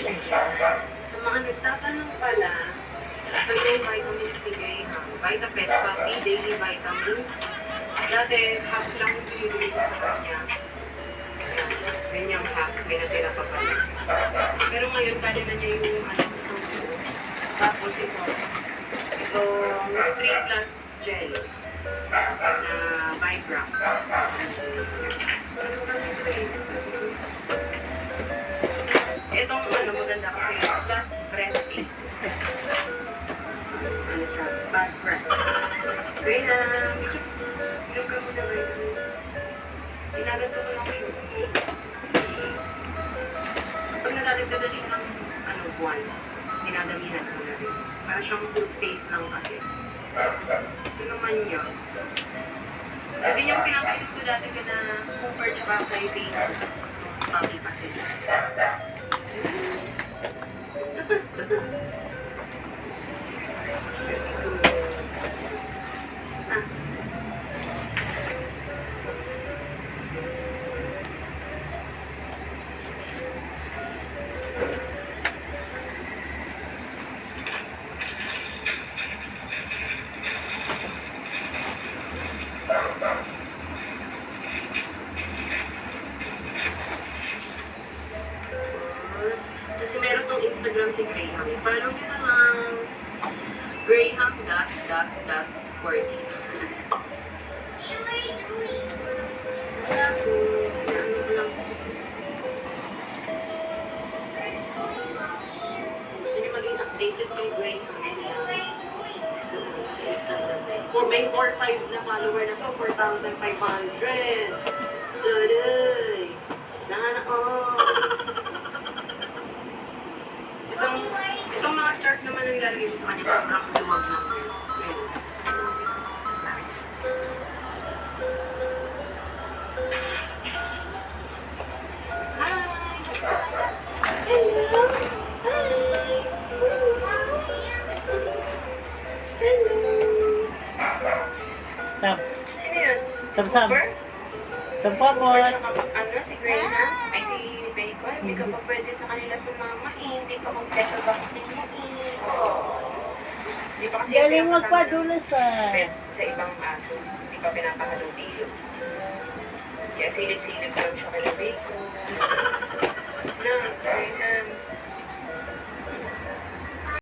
Sa mga nagtatanong pala, ito yung vitamins ni Graham. Vitapet Coffee, Daily Vitamins. Dati, half lang yung binibili ko sa kanya. Ganyang half, pinatira pa pala. Pero ngayon, kaya na niya yung isang buo. Tapos ito 3 plus gel na Vibram. Itong maganda kasi plus breast tea. Ano siya? Bad breath. Graham, inom ka muna vitamins. Ginaganto ko lang siya. Pag nadadagdagan ng buwan, dinadamihan ko na rin. Para siyang toothpaste lang kasi. Ito naman yun. Ito yung pinakain ko dati ka na Cooper tsaka kay Dana. Papi kasi. Kasi meron tong Instagram si Graham. Follow nyo na lang. Graham...40. Hindi maging updated kay Graham. May 4,500 na follower na to. 4,500. Tuloy. Sana all. Itong mga start naman ang lalagay mo sa kanya, sobrang luwag lang. Hi! Hello! Sam. Sino yun? Sam. Cooper? Sampapot. Ano, si Graham? Ay, si Bacon? Hindi ka pa pwede sa kanila sumama eh. Hindi pa kompleto vaccine mo eh. Hindi pa kasi Galing magpadula sa ibang aso. Hindi pa pinapahalong dilo. Kaya silip-silip lang siya kay Bacon.